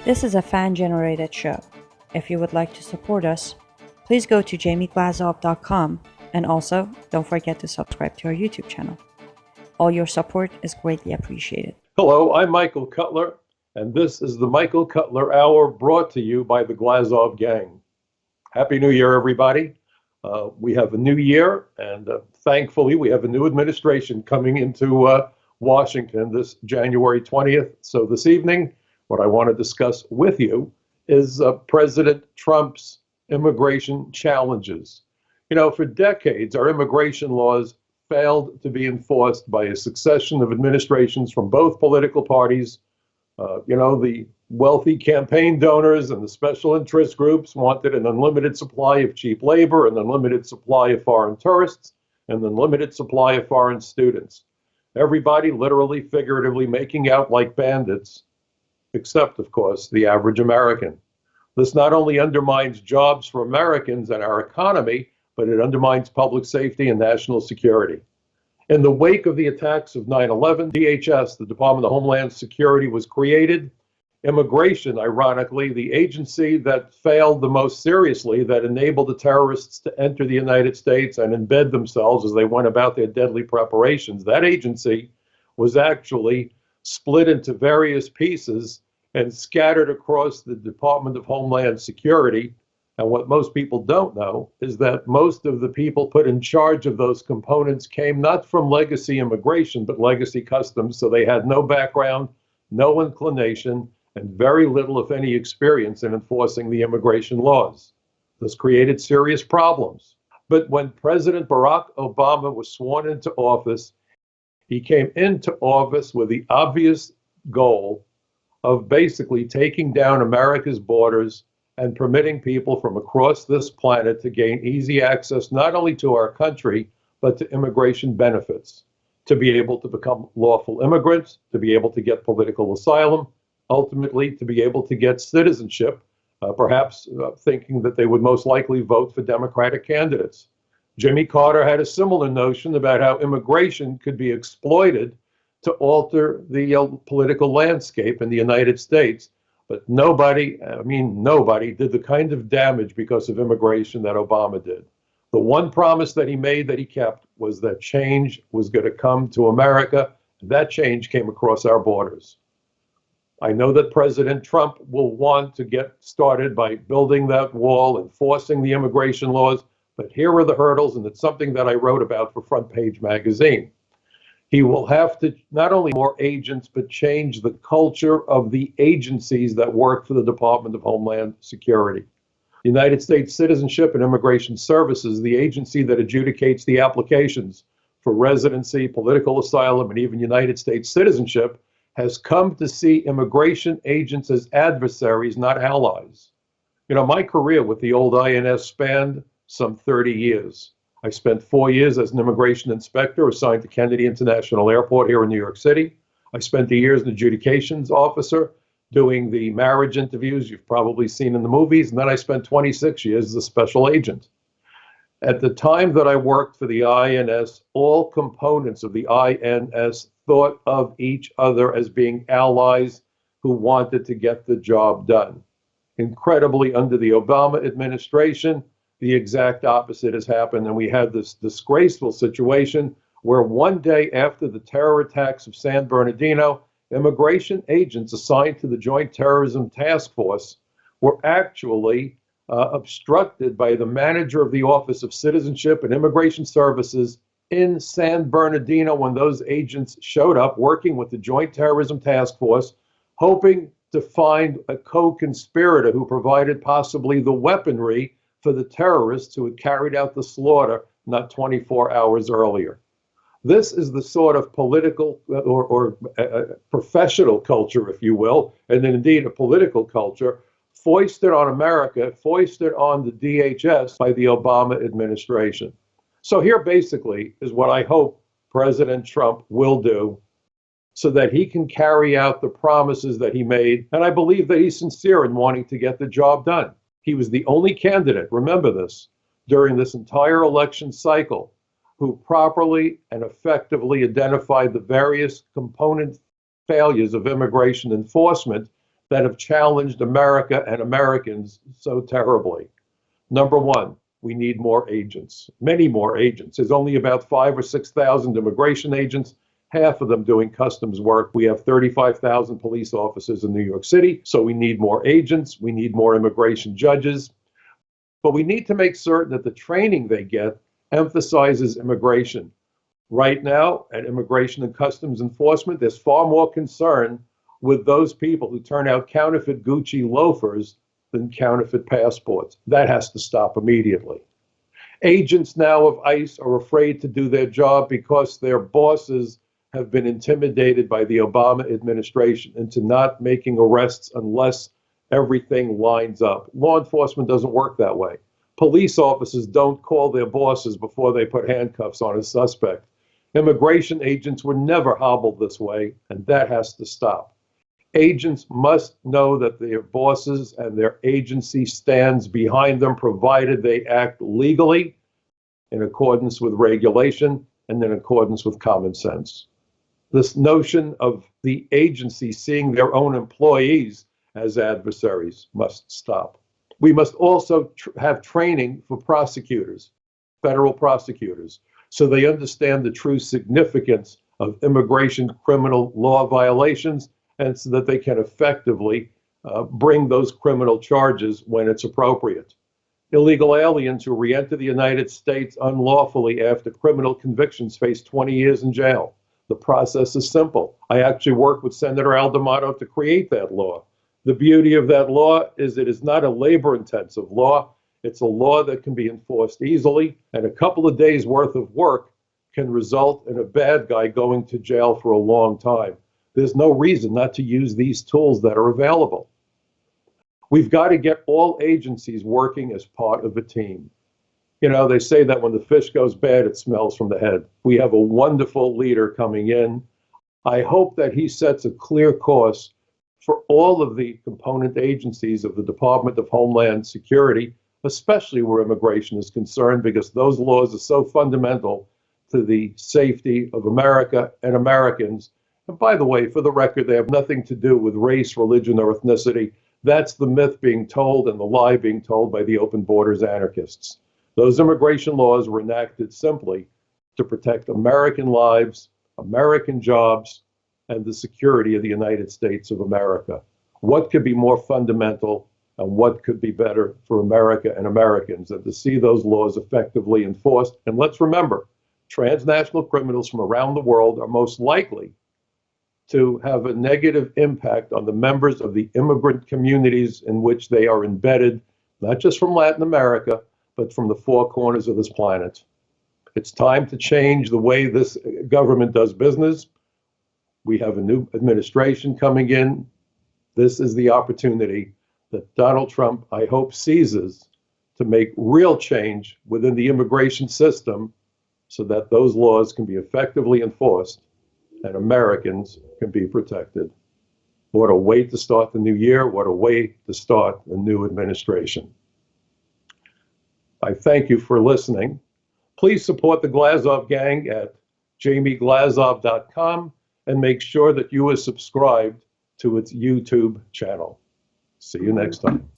This is a fan-generated show. If you would like to support us, please go to jamieglazov.com, and also don't forget to subscribe to our YouTube channel. All your support is greatly appreciated. Hello, I'm Michael Cutler, and this is the Michael Cutler Hour brought to you by the Glazov Gang. Happy New Year, everybody. We have a new year, and thankfully we have a new administration coming into Washington this January 20th. So this evening, what I want to discuss with you is President Trump's immigration challenges. You know, for decades, our immigration laws failed to be enforced by a succession of administrations from both political parties. The wealthy campaign donors and the special interest groups wanted an unlimited supply of cheap labor, an unlimited supply of foreign tourists, and an unlimited supply of foreign students. Everybody literally, figuratively making out like bandits, except, of course, the average American. This not only undermines jobs for Americans and our economy, but it undermines public safety and national security. In the wake of the attacks of 9/11, DHS, the Department of Homeland Security, was created. Immigration, ironically, the agency that failed the most seriously, that enabled the terrorists to enter the United States and embed themselves as they went about their deadly preparations, that agency was actually split into various pieces and scattered across the Department of Homeland Security. And what most people don't know is that most of the people put in charge of those components came not from legacy immigration, but legacy customs. So they had no background, no inclination, and very little, if any, experience in enforcing the immigration laws. This created serious problems. But when President Barack Obama was sworn into office, he came into office with the obvious goal of basically taking down America's borders and permitting people from across this planet to gain easy access not only to our country, but to immigration benefits, to be able to become lawful immigrants, to be able to get political asylum, ultimately to be able to get citizenship, perhaps thinking that they would most likely vote for Democratic candidates. Jimmy Carter had a similar notion about how immigration could be exploited to alter the political landscape in the United States. But nobody did the kind of damage because of immigration that Obama did. The one promise that he made that he kept was that change was going to come to America. And that change came across our borders. I know that President Trump will want to get started by building that wall, enforcing the immigration laws, but here are the hurdles, and it's something that I wrote about for Front Page Magazine. He will have to not only more agents, but change the culture of the agencies that work for the Department of Homeland Security. United States Citizenship and Immigration Services, the agency that adjudicates the applications for residency, political asylum, and even United States citizenship, has come to see immigration agents as adversaries, not allies. You know, my career with the old INS spanned some 30 years. I spent 4 years as an immigration inspector assigned to Kennedy International Airport here in New York City. I spent 2 years as an adjudications officer doing the marriage interviews you've probably seen in the movies. And then I spent 26 years as a special agent. At the time that I worked for the INS, all components of the INS thought of each other as being allies who wanted to get the job done. Incredibly, under the Obama administration, the exact opposite has happened, and we had this disgraceful situation where one day after the terror attacks of San Bernardino, immigration agents assigned to the Joint Terrorism Task Force were actually obstructed by the manager of the Office of Citizenship and Immigration Services in San Bernardino when those agents showed up working with the Joint Terrorism Task Force, hoping to find a co-conspirator who provided possibly the weaponry for the terrorists who had carried out the slaughter not 24 hours earlier. This is the sort of political or professional culture, if you will, and then indeed a political culture foisted on America, foisted on the DHS by the Obama administration. So here basically is what I hope President Trump will do so that he can carry out the promises that he made. And I believe that he's sincere in wanting to get the job done. He was the only candidate, remember this, during this entire election cycle who properly and effectively identified the various component failures of immigration enforcement that have challenged America and Americans so terribly. Number one, we need more agents, many more agents. There's only about 5,000 or 6,000 immigration agents, half of them doing customs work. We have 35,000 police officers in New York City, so we need more agents. We need more immigration judges. But we need to make certain that the training they get emphasizes immigration. Right now, at Immigration and Customs Enforcement, there's far more concern with those people who turn out counterfeit Gucci loafers than counterfeit passports. That has to stop immediately. Agents now of ICE are afraid to do their job because their bosses have been intimidated by the Obama administration into not making arrests unless everything lines up. Law enforcement doesn't work that way. Police officers don't call their bosses before they put handcuffs on a suspect. Immigration agents were never hobbled this way, and that has to stop. Agents must know that their bosses and their agency stands behind them, provided they act legally in accordance with regulation and in accordance with common sense. This notion of the agency seeing their own employees as adversaries must stop. We must also have training for prosecutors, federal prosecutors, so they understand the true significance of immigration criminal law violations, and so that they can effectively bring those criminal charges when it's appropriate. Illegal aliens who re-enter the United States unlawfully after criminal convictions face 20 years in jail. The process is simple. I actually worked with Senator Al D'Amato to create that law. The beauty of that law is it is not a labor-intensive law. It's a law that can be enforced easily, and a couple of days' worth of work can result in a bad guy going to jail for a long time. There's no reason not to use these tools that are available. We've got to get all agencies working as part of a team. You know, they say that when the fish goes bad, it smells from the head. We have a wonderful leader coming in. I hope that he sets a clear course for all of the component agencies of the Department of Homeland Security, especially where immigration is concerned, because those laws are so fundamental to the safety of America and Americans. And by the way, for the record, they have nothing to do with race, religion, or ethnicity. That's the myth being told and the lie being told by the open borders anarchists. Those immigration laws were enacted simply to protect American lives, American jobs, and the security of the United States of America. What could be more fundamental and what could be better for America and Americans than to see those laws effectively enforced? And let's remember, transnational criminals from around the world are most likely to have a negative impact on the members of the immigrant communities in which they are embedded, not just from Latin America, but from the four corners of this planet. It's time to change the way this government does business. We have a new administration coming in. This is the opportunity that Donald Trump, I hope, seizes to make real change within the immigration system so that those laws can be effectively enforced and Americans can be protected. What a way to start the new year. What a way to start a new administration. I thank you for listening. Please support the Glazov Gang at jamieglazov.com and make sure that you are subscribed to its YouTube channel. See you next time.